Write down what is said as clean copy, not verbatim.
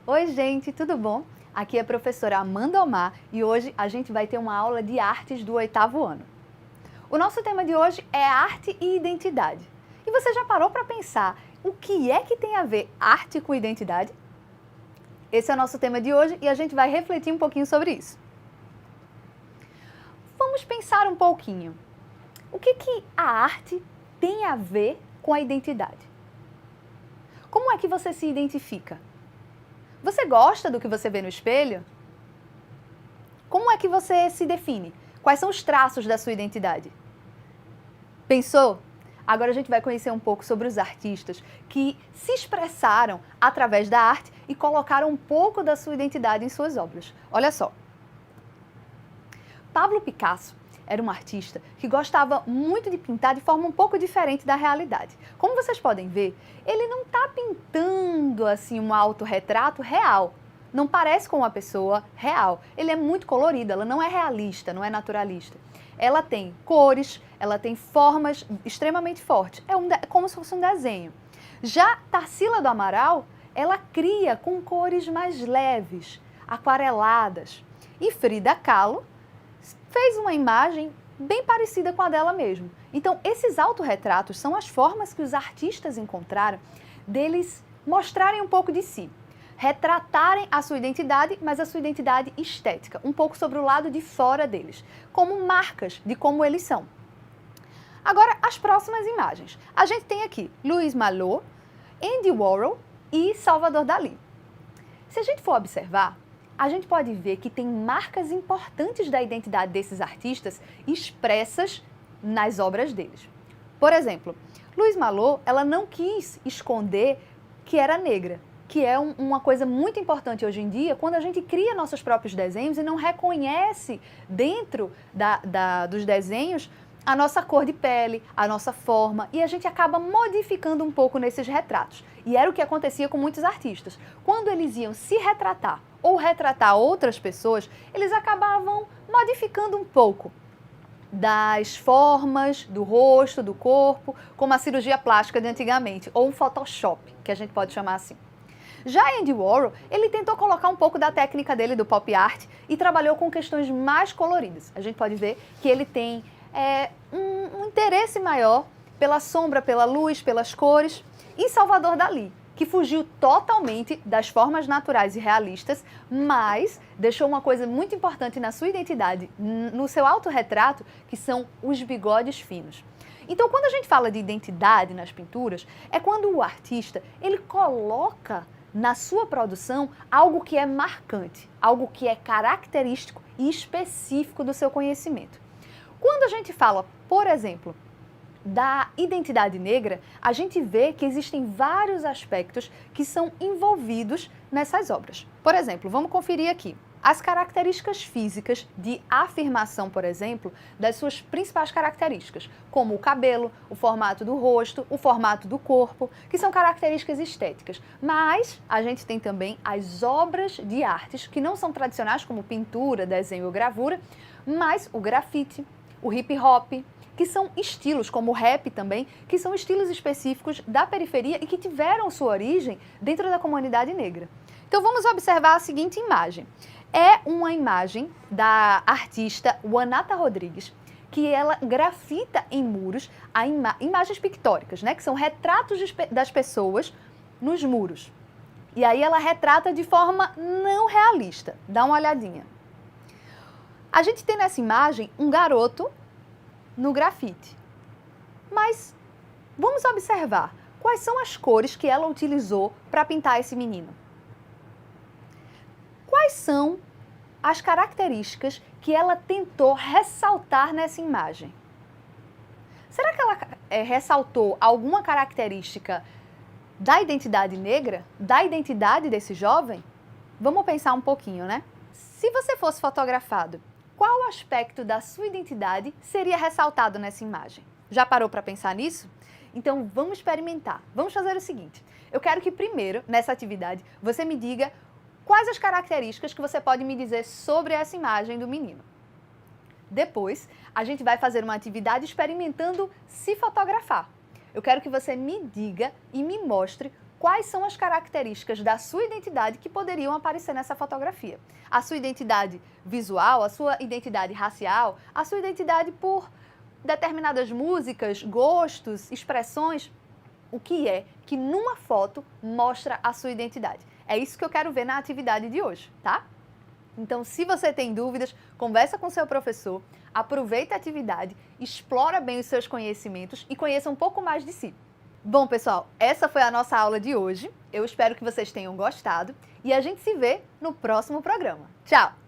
Oi, gente, tudo bom? Aqui é a professora Amanda Omar e hoje a gente vai ter uma aula de artes do 8º ano. O nosso tema de hoje é arte e identidade. E você já parou para pensar o que é que tem a ver arte com identidade? Esse é o nosso tema de hoje e a gente vai refletir um pouquinho sobre isso. Vamos pensar um pouquinho. O que a arte tem a ver com a identidade? Como é que você se identifica? Você gosta do que você vê no espelho? Como é que você se define? Quais são os traços da sua identidade? Pensou? Agora a gente vai conhecer um pouco sobre os artistas que se expressaram através da arte e colocaram um pouco da sua identidade em suas obras. Olha só. Pablo Picasso era um artista que gostava muito de pintar de forma um pouco diferente da realidade. Como vocês podem ver, ele não está pintando assim um autorretrato real. Não parece com uma pessoa real. Ele é muito colorido, ela não é realista, não é naturalista. Ela tem cores, ela tem formas extremamente fortes. É como se fosse um desenho. Já Tarsila do Amaral, ela cria com cores mais leves, aquareladas. E Frida Kahlo fez uma imagem bem parecida com a dela mesma. Então, esses autorretratos são as formas que os artistas encontraram deles mostrarem um pouco de si, retratarem a sua identidade, mas a sua identidade estética, um pouco sobre o lado de fora deles, como marcas de como eles são. Agora, as próximas imagens. A gente tem aqui Louis Malot, Andy Warhol e Salvador Dalí. Se a gente for observar, a gente pode ver que tem marcas importantes da identidade desses artistas expressas nas obras deles. Por exemplo, Louis Malot, ela não quis esconder que era negra, que é uma coisa muito importante hoje em dia, quando a gente cria nossos próprios desenhos e não reconhece dentro dos desenhos a nossa cor de pele, a nossa forma, e a gente acaba modificando um pouco nesses retratos. E era o que acontecia com muitos artistas. Quando eles iam se retratar ou retratar outras pessoas, eles acabavam modificando um pouco das formas, do rosto, do corpo, como a cirurgia plástica de antigamente, ou um Photoshop, que a gente pode chamar assim. Já Andy Warhol, ele tentou colocar um pouco da técnica dele do pop art e trabalhou com questões mais coloridas. A gente pode ver que ele tem um interesse maior pela sombra, pela luz, pelas cores. E Salvador Dalí, que fugiu totalmente das formas naturais e realistas, mas deixou uma coisa muito importante na sua identidade, no seu autorretrato, que são os bigodes finos. Então, quando a gente fala de identidade nas pinturas, é quando o artista ele coloca na sua produção algo que é marcante, algo que é característico e específico do seu conhecimento. Quando a gente fala, por exemplo, da identidade negra, a gente vê que existem vários aspectos que são envolvidos nessas obras. Por exemplo, vamos conferir aqui. As características físicas de afirmação, por exemplo, das suas principais características, como o cabelo, o formato do rosto, o formato do corpo, que são características estéticas. Mas a gente tem também as obras de artes, que não são tradicionais, como pintura, desenho ou gravura, mas o grafite, o hip hop, que são estilos, como o rap também, que são estilos específicos da periferia e que tiveram sua origem dentro da comunidade negra. Então vamos observar a seguinte imagem. É uma imagem da artista Wanata Rodrigues, que ela grafita em muros imagens pictóricas, né, que são retratos das pessoas nos muros. E aí ela retrata de forma não realista. Dá uma olhadinha. A gente tem nessa imagem um garoto no grafite. Mas vamos observar quais são as cores que ela utilizou para pintar esse menino. Quais são as características que ela tentou ressaltar nessa imagem? Será que ela ressaltou alguma característica da identidade negra, da identidade desse jovem? Vamos pensar um pouquinho, né? Se você fosse fotografado, qual aspecto da sua identidade seria ressaltado nessa imagem? Já parou para pensar nisso? Então vamos experimentar. Vamos fazer o seguinte. Eu quero que primeiro, nessa atividade, você me diga quais as características que você pode me dizer sobre essa imagem do menino. Depois, a gente vai fazer uma atividade experimentando se fotografar. Eu quero que você me diga e me mostre quais são as características da sua identidade que poderiam aparecer nessa fotografia. A sua identidade visual, a sua identidade racial, a sua identidade por determinadas músicas, gostos, expressões. O que é que numa foto mostra a sua identidade? É isso que eu quero ver na atividade de hoje, tá? Então, se você tem dúvidas, conversa com seu professor, aproveita a atividade, explora bem os seus conhecimentos e conheça um pouco mais de si. Bom, pessoal, essa foi a nossa aula de hoje. Eu espero que vocês tenham gostado e a gente se vê no próximo programa. Tchau!